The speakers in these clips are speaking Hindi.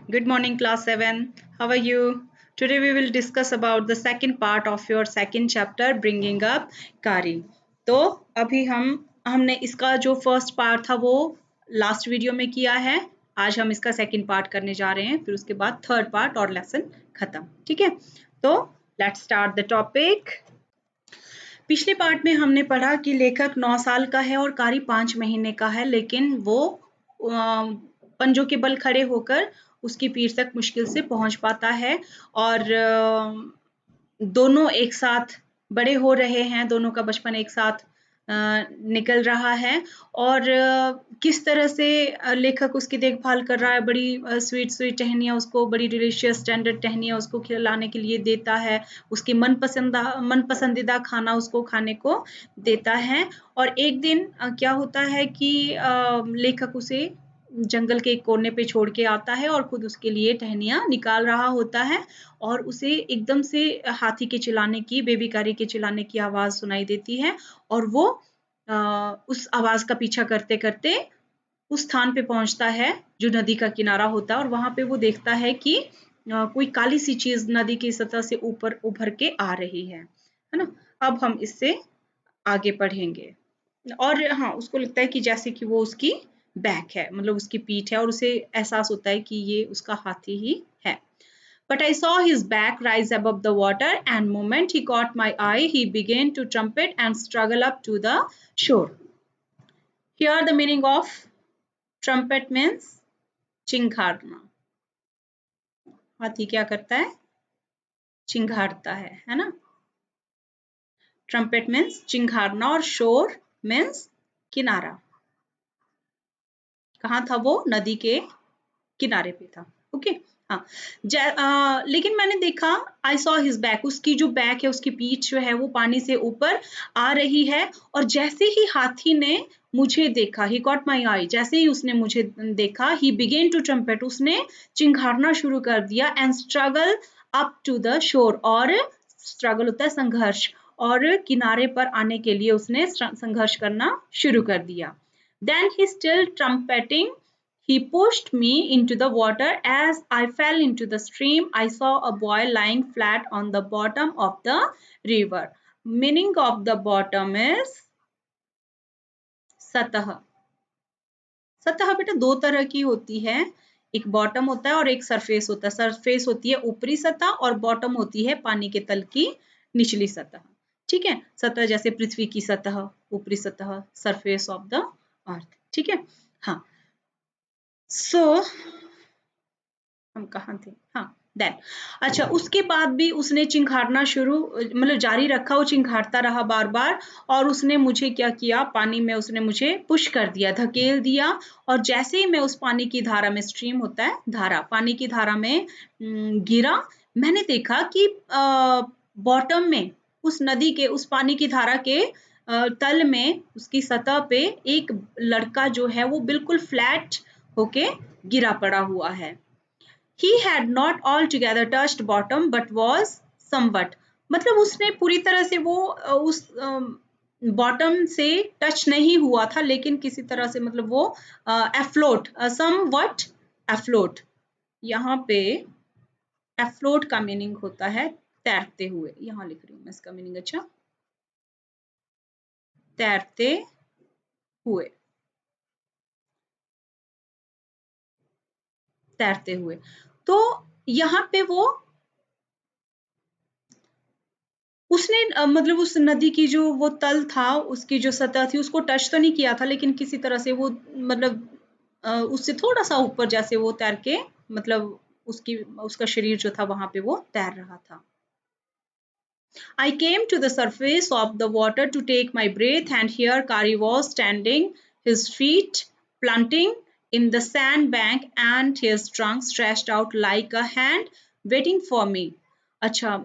Good morning, class 7. How are you? Today we will discuss about the second part of your second chapter, Bringing Up Kari. तो अभी हमने इसका जो फर्स्ट पार्ट था वो लास्ट वीडियो में किया है. आज हम इसका सेकंड पार्ट करने जा रहे हैं, फिर उसके बाद थर्ड पार्ट और लेसन खत्म. ठीक है, तो लेट्स स्टार्ट द टॉपिक. पिछले पार्ट में हमने पढ़ा कि लेखक 9 साल का है और कारी 5 महीने का है, लेकिन वो पंजों के बल खड़े होकर उसकी पीठ तक मुश्किल से पहुंच पाता है और दोनों एक साथ बड़े हो रहे हैं, दोनों का बचपन एक साथ निकल रहा है और किस तरह से लेखक उसकी देखभाल कर रहा है. बड़ी स्वीट टहनियाँ उसको, बड़ी डिलीशियस स्टैंडर्ड टहनियाँ उसको खिलाने के लिए देता है, उसकी मनपसंदीदा खाना उसको खाने को देता है. और एक दिन क्या होता है कि लेखक उसे जंगल के एक कोने पे छोड़ के आता है और खुद उसके लिए टहनियाँ निकाल रहा होता है और उसे एकदम से हाथी के चिल्लाने की, बेबी कारी के चिल्लाने की आवाज सुनाई देती है और वो उस आवाज का पीछा करते करते उस स्थान पे पहुंचता है जो नदी का किनारा होता है और वहां पे वो देखता है कि कोई काली सी चीज नदी की सतह से ऊपर उभर के आ रही है ना. अब हम इससे आगे पढ़ेंगे और हाँ, उसको लगता है कि जैसे कि वो उसकी बैक है, मतलब उसकी पीठ है और उसे एहसास होता है कि ये उसका हाथी ही है. But I saw his back rise above the water, and moment he caught my eye, he began to trumpet and struggle up to the shore. Here the meaning of trumpet means चिंघाड़ना. हाथी क्या करता है? चिंघाड़ता है ना. Trumpet means चिंघाड़ना और shore means किनारा. कहाँ था वो? नदी के किनारे पे था. ओके, हाँ. लेकिन मैंने देखा, आई सॉ हिज बैक, उसकी जो बैक है, उसकी पीठ जो है वो पानी से ऊपर आ रही है और जैसे ही हाथी ने मुझे देखा, ही कॉट माई आई, जैसे ही उसने मुझे देखा, ही बिगेन टू ट्रम्पेट, उसने चिंघाड़ना शुरू कर दिया, and struggle up to the shore, और स्ट्रगल होता है संघर्ष, और किनारे पर आने के लिए उसने संघर्ष करना शुरू कर दिया. Then he still trumpeting, he pushed me into the water. As I fell into the stream, I saw a boy lying flat on the bottom of the river. Meaning of the bottom is सतह. सतह बेटा दो तरह की होती है, एक बॉटम होता है और एक सरफेस होता है. सरफेस होती है ऊपरी सतह और बॉटम होती है पानी के तल की निचली सतह. ठीक है, सतह जैसे पृथ्वी की सतह, ऊपरी सतह, सरफेस ऑफ द अर्थ. ठीक है, हाँ. सो हम कहाँ थे? हाँ, देन अच्छा, उसके बाद भी उसने चिंघाड़ना शुरू, मतलब जारी रखा, वो चिंघाड़ता रहा बार बार और उसने मुझे क्या किया, पानी में उसने मुझे पुश कर दिया, धकेल दिया. और जैसे ही मैं उस पानी की धारा में, स्ट्रीम होता है धारा, पानी की धारा में गिरा, मैंने देखा कि बॉटम में, उस नदी के, उस पानी की धारा के तल में, उसकी सतह पे एक लड़का जो है वो बिल्कुल फ्लैट होके गिरा पड़ा हुआ है. He had not altogether touched bottom but was somewhat, मतलब उसने पूरी तरह से वो उस बॉटम से टच नहीं हुआ था, लेकिन किसी तरह से, मतलब वो एफ्लोट, समवट एफ्लोट. यहाँ पे एफ्लोट का मीनिंग होता है तैरते हुए. यहाँ लिख रही हूँ मैं इसका मीनिंग. अच्छा, तैरते हुए, तैरते हुए. तो यहाँ पे वो, उसने मतलब उस नदी की जो वो तल था, उसकी जो सतह थी, उसको टच तो नहीं किया था, लेकिन किसी तरह से वो, मतलब उससे थोड़ा सा ऊपर जैसे वो तैर के, मतलब उसका शरीर जो था वहां पे वो तैर रहा था. I came to the surface of the water to take my breath, and here Kari was standing, his feet planting in the sand bank and his trunk stretched out like a hand waiting for me. अच्छा,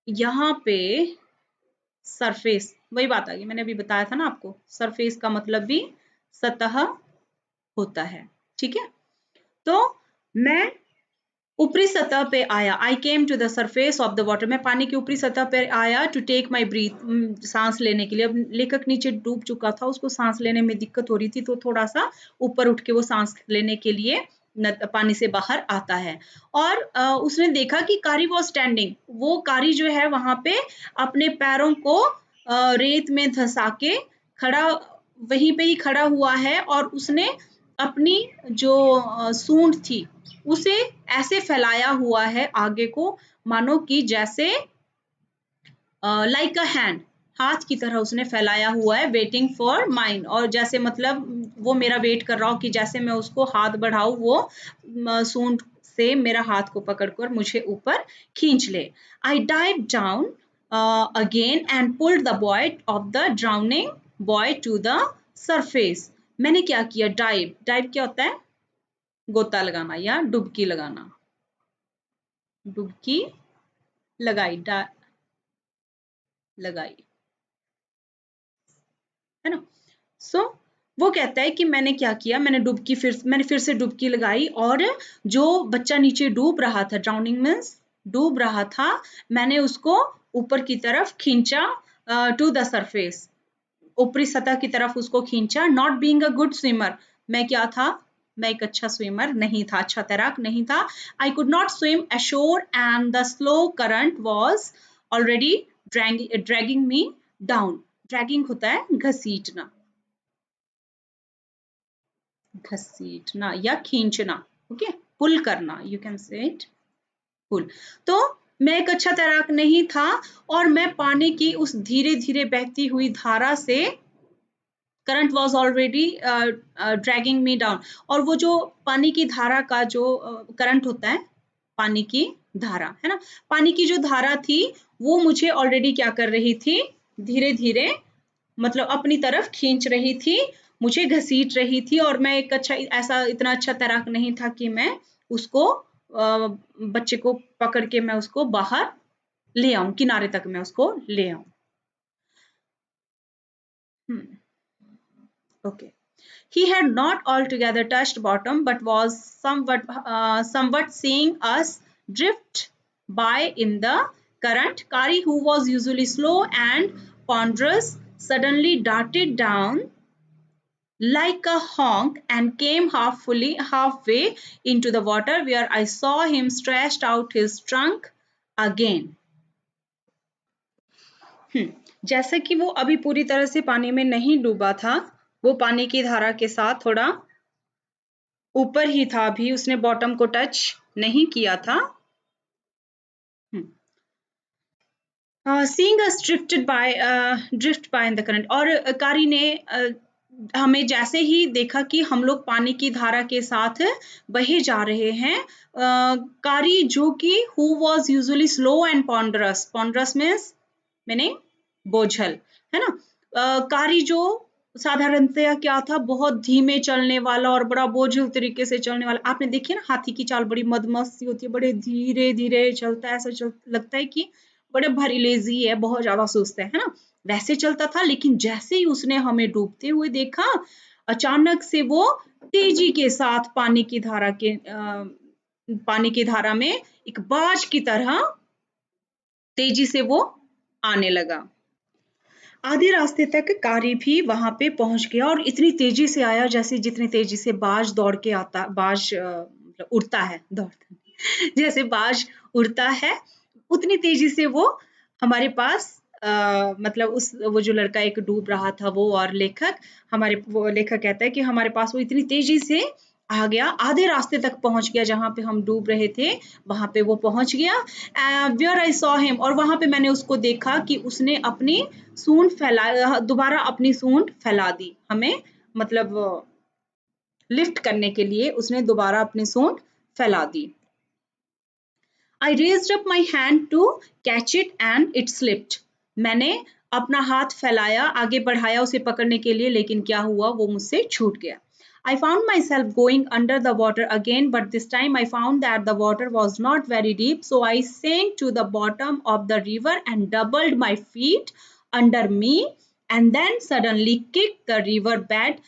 यहाँ पे सरफेस, वही बात आ गई, मैंने अभी बताया था ना आपको, सरफेस का मतलब भी सतह होता है. ठीक है, तो मैं ऊपरी सतह पे आया, I came to the surface of the water, मैं पानी की ऊपरी सतह पे आया, टू टेक माई ब्रीथ, सांस लेने के लिए. अब लेखक नीचे डूब चुका था, उसको सांस लेने में दिक्कत हो रही थी, तो थोड़ा सा ऊपर उठ के वो सांस लेने के लिए पानी से बाहर आता है। और उसने देखा कि कारी वॉज स्टैंडिंग, वो कारी जो है वहां पे अपने पैरों को रेत में धंसा के खड़ा, वहीं पे ही खड़ा हुआ है, और उसने अपनी जो सूंड थी उसे ऐसे फैलाया हुआ है आगे को, मानो कि जैसे लाइक अ हैंड, हाथ की तरह उसने फैलाया हुआ है, वेटिंग फॉर माइन, और जैसे मतलब वो मेरा वेट कर रहा हो कि जैसे मैं उसको हाथ बढ़ाऊं वो सूंड से मेरा हाथ को पकड़कर मुझे ऊपर खींच ले। I dive down again and pulled the boy of the drowning boy to the surface. मैंने क्या किया, डाइव, डाइव क्या होता है, गोता लगाना या डुबकी लगाना, डुबकी लगाई, लगाई, है ना। सो वो कहता है कि मैंने क्या किया, मैंने फिर से डुबकी लगाई, और जो बच्चा नीचे डूब रहा था, ड्राउनिंग मीन्स डूब रहा था, मैंने उसको ऊपर की तरफ खींचा, टू द सरफेस, ऊपरी सतह की तरफ उसको खींचा। Not being a good swimmer, मैं क्या था, मैं एक अच्छा स्विमर नहीं था, अच्छा तैराक नहीं था। I could not swim ashore and the slow current was already dragging me down. Dragging होता है घसीटना, घसीटना या खींचना, ओके, पुल करना, you can say it pull. तो मैं एक अच्छा तैराक नहीं था, और मैं पानी की उस धीरे धीरे बहती हुई धारा से, current was already dragging me down, और वो जो पानी की धारा का जो करंट होता है, पानी की धारा है ना, पानी की जो धारा थी वो मुझे ऑलरेडी क्या कर रही थी, धीरे धीरे मतलब अपनी तरफ खींच रही थी, मुझे घसीट रही थी, और मैं एक अच्छा, ऐसा इतना अच्छा तैराक नहीं था कि मैं उसको बच्चे को पकड़ के मैं उसको बाहर ले आऊं, किनारे तक मैं उसको ले आऊं। Okay. He had not altogether touched bottom, but was somewhat seeing us drift by in the current. Kari, who was usually slow and ponderous, suddenly darted down like a honk and came halfway into the water, where I saw him stretched out his trunk again. जैसे कि वो अभी पूरी तरह से पानी में नहीं डूबा था, वो पानी की धारा के साथ थोड़ा ऊपर ही था, अभी उसने बॉटम को टच नहीं किया था। Seeing us drift by in the current, और कारी ने हमें जैसे ही देखा कि हम लोग पानी की धारा के साथ बहे जा रहे हैं, कारी जो कि who was usually slow and ponderous, ponderous means meaning बोझल, है ना। कारी जो साधारणतया क्या था, बहुत धीमे चलने वाला और बड़ा बोझिल तरीके से चलने वाला। आपने देखी ना, हाथी की चाल बड़ी मदमस्त सी होती है, बड़े धीरे धीरे चलता है, ऐसा लगता है कि बड़े भारी लेजी है, बहुत ज्यादा सुस्त है ना, वैसे चलता था। लेकिन जैसे ही उसने हमें डूबते हुए देखा, अचानक से वो तेजी के साथ पानी की धारा में एक बाज की तरह तेजी से वो आने लगा। आधे रास्ते तक कारी भी वहां पे पहुंच गया, और इतनी तेजी से आया जैसे जितनी तेजी से बाज दौड़ के आता, बाज मतलब उड़ता है, दौड़ता जैसे बाज उड़ता है, उतनी तेजी से वो हमारे पास मतलब वो जो लड़का एक डूब रहा था वो, और वो लेखक कहता है कि हमारे पास वो इतनी तेजी से आ गया, आधे रास्ते तक पहुंच गया, जहां पे हम डूब रहे थे वहां पे वो पहुंच गया। वेयर आई सॉ हिम, और वहां पे मैंने उसको देखा कि उसने अपनी सूंड दोबारा अपनी सूंड फैला दी, हमें मतलब लिफ्ट करने के लिए उसने दोबारा अपनी सूंड फैला दी। I raised up my hand to catch it and it slipped. मैंने अपना हाथ फैलाया, आगे बढ़ाया उसे पकड़ने के लिए, लेकिन क्या हुआ, वो मुझसे छूट गया। I found myself going under the water again, but this time I found that the water was not very deep, so I sank to the bottom of the river and doubled my feet under me, and then suddenly kicked the river bed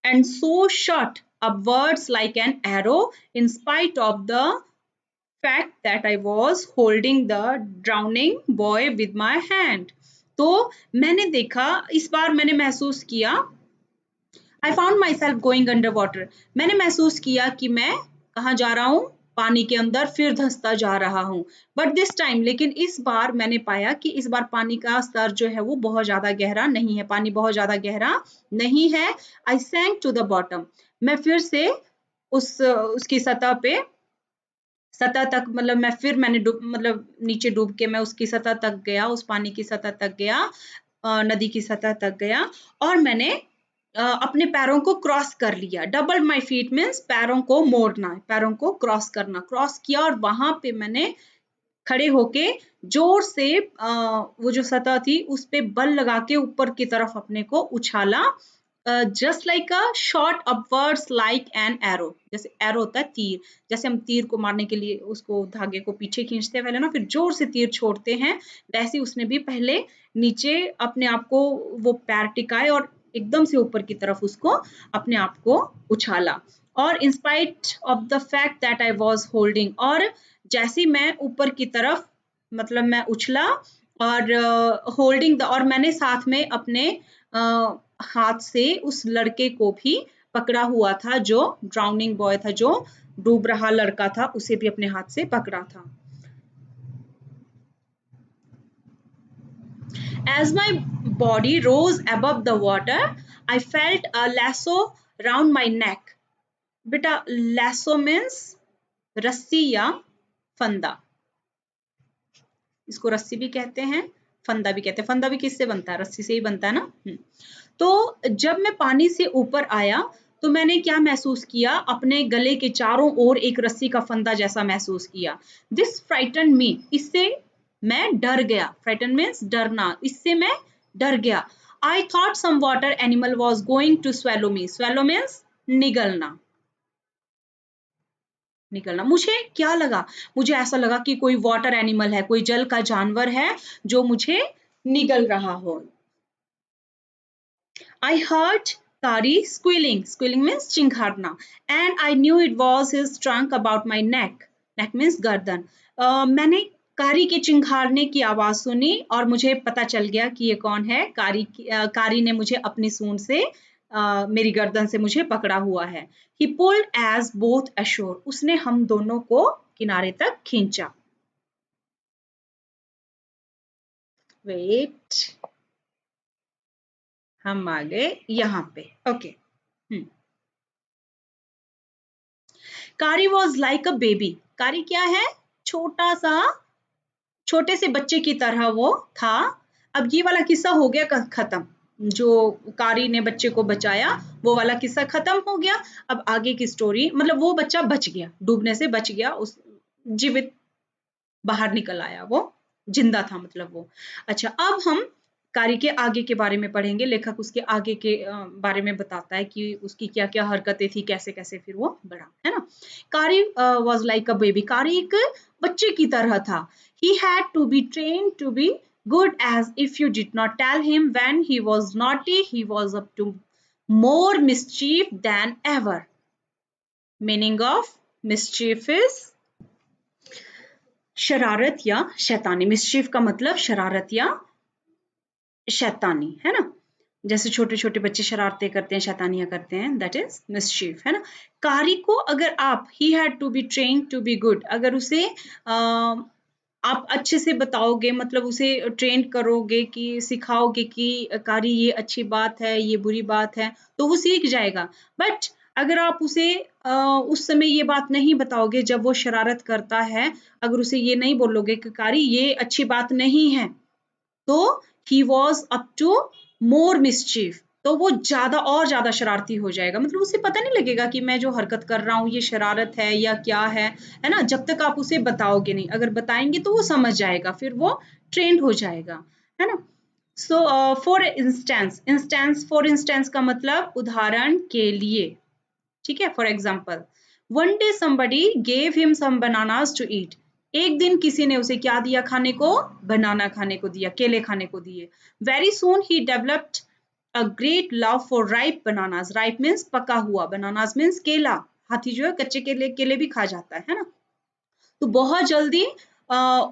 and so shot upwards like an arrow, in spite of the fact that I was holding the drowning boy with my hand. तो मैंने देखा, इस बार मैंने महसूस किया, I found myself going under water. मैंने महसूस किया कि मैं कहाँ जा रहा हूँ, पानी के अंदर फिर धंसता जा रहा हूँ। बट दिस टाइम, लेकिन इस बार मैंने पाया कि इस बार पानी का स्तर जो है वो बहुत ज्यादा गहरा नहीं है, पानी बहुत ज्यादा गहरा नहीं है। आई सैंक टू द बॉटम, मैं फिर से उसकी सतह तक, मतलब मैंने मतलब नीचे डूब के मैं उसकी सतह तक गया, उस पानी की सतह तक गया, नदी की सतह तक गया, और मैंने अपने पैरों को क्रॉस कर लिया। डबल माई फीट मीन्स पैरों को मोड़ना, पैरों को क्रॉस करना, क्रॉस किया, और वहां पे मैंने खड़े होके जोर से वो जो सतह थी उस पे बल लगा के ऊपर की तरफ अपने को उछाला, just like a shot upwards like an arrow. जैसे एरो होता है तीर, जैसे हम तीर को मारने के लिए उसको धागे को पीछे खींचते हैं पहले ना, फिर जोर से तीर छोड़ते हैं, वैसे उसने भी पहले नीचे अपने आप को वो पैर टिकाए और एकदम से ऊपर की तरफ उसको अपने आप को उछाला। और in spite of the fact that I was holding, और जैसे मैं ऊपर की तरफ मतलब मैं उछला और होल्डिंग द, और मैंने साथ में अपने हाथ से उस लड़के को भी पकड़ा हुआ था, जो ड्राउनिंग बॉय था, जो डूब रहा लड़का था, उसे भी अपने हाथ से पकड़ा था। As my body rose above the water, I felt a lasso round my neck. बेटा lasso means रस्सी या फंदा, इसको रस्सी भी कहते हैं, फंदा भी कहते हैं। फंदा भी किससे बनता है, रस्सी से ही बनता है ना। तो जब मैं पानी से ऊपर आया तो मैंने क्या महसूस किया, अपने गले के चारों ओर एक रस्सी का फंदा जैसा महसूस किया। दिस फ्राइटन मी, इससे मैं डर गया। फ्राइटन मीन्स डरना, इससे मैं डर गया। I thought some water animal was going to swallow me. Swallow means निगलना, निकलना। मुझे क्या लगा, मुझे ऐसा लगा कि कोई वाटर एनिमल है, कोई जल का जानवर है जो मुझे निगल रहा हो। I heard Kari squealing. Squealing means चिंघाड़ना. And I knew it was his trunk about my neck. Neck means गर्दन. मैंने कारी के चिंघाड़ने की आवाज सुनी और मुझे पता चल गया कि ये कौन है। कारी ने मुझे अपनी सूंड से मेरी गर्दन से मुझे पकड़ा हुआ है। He pulled as both ashore. उसने हम दोनों को किनारे तक खींचा। Wait, हम आ गए यहाँ पे। ओके। कारी वॉज लाइक अ बेबी। कारी क्या है, छोटा सा, छोटे से बच्चे की तरह वो था। अब ये वाला किस्सा हो गया खत्म, जो कारी ने बच्चे को बचाया वो वाला किस्सा खत्म हो गया। अब आगे की स्टोरी, मतलब वो बच्चा बच गया, डूबने से बच गया, उस जीवित बाहर निकल आया, वो जिंदा था मतलब वो। अच्छा, अब हम कारी के आगे के बारे में पढ़ेंगे। लेखक उसके आगे के बारे में बताता है कि उसकी क्या क्या हरकतें थी, कैसे कैसे फिर वो बढ़ा, है ना। कारी वॉज लाइक अ बेबी। कारी एक बच्चे की तरह था। He had to be train to be good, as if you did not tell him when he was naughty he was up to more mischief than ever. Meaning of mischief is शरारत या शैतानी। मिस्चीफ का मतलब शरारत या शैतानी, है ना। जैसे छोटे छोटे बच्चे शरारतें करते हैं, शैतानियां करते हैं, दैट इज मिस्चीफ, है ना। कारी को अगर आप, he had to be train to be good, अगर उसे आप अच्छे से बताओगे, मतलब उसे ट्रेन करोगे, कि सिखाओगे कि कारी ये अच्छी बात है, ये बुरी बात है, तो वो सीख जाएगा। बट अगर आप उसे उस समय ये बात नहीं बताओगे जब वो शरारत करता है, अगर उसे ये नहीं बोलोगे कि कारी ये अच्छी बात नहीं है, तो he was up to more mischief, तो वो ज्यादा और ज्यादा शरारती हो जाएगा। मतलब उसे पता नहीं लगेगा कि मैं जो हरकत कर रहा हूँ ये शरारत है या क्या है ना, जब तक आप उसे बताओगे नहीं। अगर बताएंगे तो वो समझ जाएगा, फिर वो ट्रेंड हो जाएगा, है ना। So for instance, for instance का मतलब उदाहरण के लिए, ठीक है। For example, one day somebody gave him some bananas to eat. एक दिन किसी ने उसे क्या दिया खाने को, बनाना खाने को दिया, केले खाने को दिए। Very soon he developed a great love for ripe bananas. Ripe means पका हुआ, bananas means केला। हाथी जो है कच्चे केले भी खा जाता है ना। तो बहुत जल्दी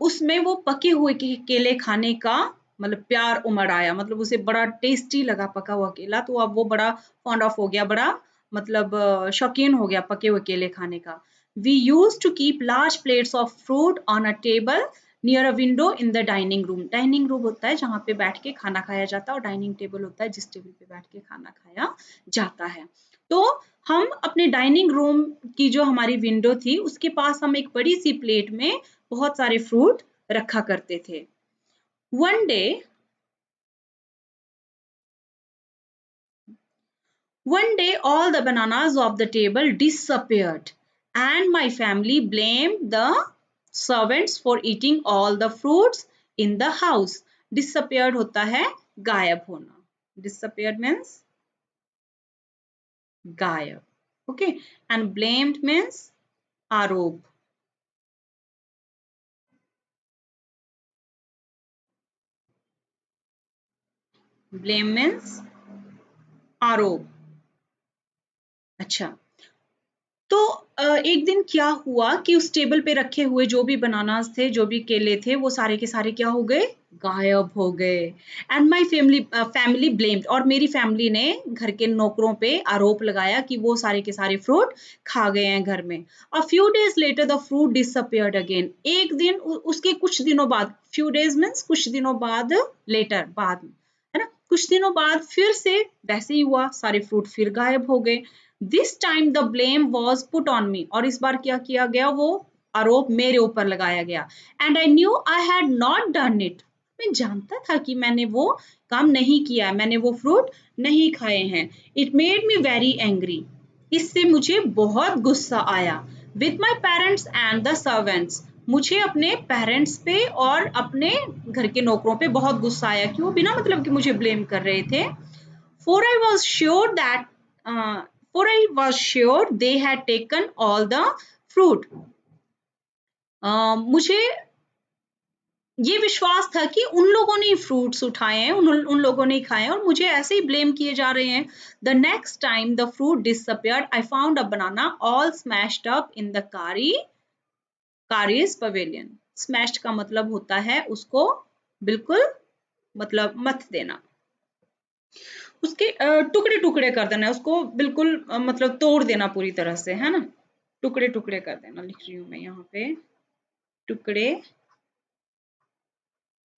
उसमें वो पके हुए केले खाने का मतलब प्यार उमड़ आया, मतलब उसे बड़ा टेस्टी लगा पका हुआ केला, तो अब वो बड़ा फॉन्ड ऑफ हो गया, बड़ा मतलब शौकीन हो गया पके हुए केले खाने का। We used to keep large plates of fruit on a table near a window in the dining room. Dining room होता है जहाँ पे बैठ के खाना खाया जाता है और डाइनिंग टेबल होता है जिस टेबल पे बैठ के खाना खाया जाता है. तो हम अपने डाइनिंग रूम की जो हमारी विंडो थी उसके पास हम एक बड़ी सी प्लेट में बहुत सारे फ्रूट रखा करते थे. One day all the bananas of the table disappeared and my family blamed the servants for eating all the fruits in the house. Disappeared होता है गायब होना. Disappeared means गायब. Okay, and blamed means आरोप. Blame means आरोप. अच्छा, तो एक दिन क्या हुआ कि उस टेबल पे रखे हुए जो भी बनानास थे, जो भी केले थे, वो सारे के सारे क्या हो गए? गायब हो गए. एंड माय फैमिली ब्लेम्ड, और मेरी फैमिली ने घर के नौकरों पे आरोप लगाया कि वो सारे के सारे फ्रूट खा गए हैं घर में. A few days later the fruit disappeared again. एक दिन उसके कुछ दिनों बाद, फ्यू डेज मीन्स कुछ दिनों बाद, लेटर बाद में, है ना, कुछ दिनों बाद फिर से वैसे ही हुआ, सारे फ्रूट फिर गायब हो गए. This time the blame was put on me, और इस बार क्या किया गया? वो आरोप मेरे ऊपर लगाया गया. And I knew I had not done it. मैं जानता था कि मैंने वो काम नहीं किया, मैंने वो फ्रूट नहीं खाए हैं. It made me very angry. इससे मुझे बहुत गुस्सा आया. With my parents and the servants. मुझे अपने पेरेंट्स पे और अपने घर के नौकरों पे बहुत गुस्सा आया कि वो बिना मतलब कि मुझे ब्लेम कर रहे थे. For I was sure that for I was sure they had taken all the fruit. मुझे ये विश्वास था कि उन लोगों ने फ्रूट्स उठाए हैं, उन लोगों ने खाए हैं और मुझे ऐसे ही ब्लेम किए जा रहे हैं. The next time the fruit disappeared I found a banana all smashed up in the Kari's pavilion. Smashed का मतलब होता है उसको बिल्कुल मतलब मत देना, उसके टुकड़े टुकड़े कर देना, उसको बिल्कुल मतलब तोड़ देना पूरी तरह से, है ना, टुकड़े टुकड़े कर देना. लिख रही हूँ मैं यहाँ पे, टुकड़े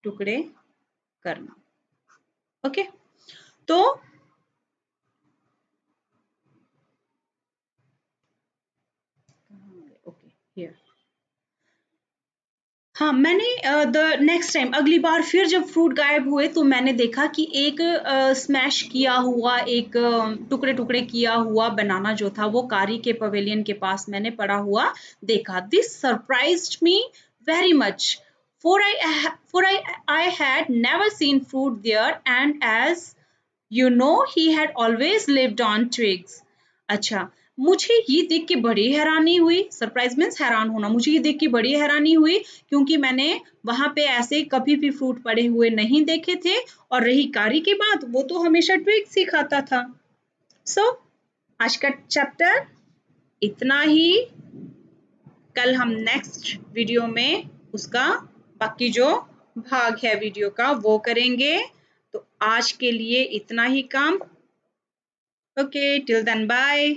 टुकड़े करना. ओके, तो ओके हियर, हाँ, मैंने द नेक्स्ट टाइम, अगली बार फिर जब फ्रूट गायब हुए तो मैंने देखा कि एक स्मैश किया हुआ, एक टुकड़े टुकड़े किया हुआ बनाना जो था वो कारी के पवेलियन के पास मैंने पड़ा हुआ देखा. This surprised me very much, for I had never seen fruit there, and as you know he had always lived on twigs. अच्छा, मुझे ये देख के बड़ी हैरानी हुई. सरप्राइज मीन्स हैरान होना. मुझे ये देख के बड़ी हैरानी हुई क्योंकि मैंने वहां पे ऐसे कभी भी फ्रूट पड़े हुए नहीं देखे थे, और रही कारी की बात, वो तो हमेशा ट्विग्स ही खाता था. सो आज का चैप्टर इतना ही. कल हम नेक्स्ट वीडियो में उसका बाकी जो भाग है वीडियो का वो करेंगे. तो आज के लिए इतना ही काम. Okay, till then bye.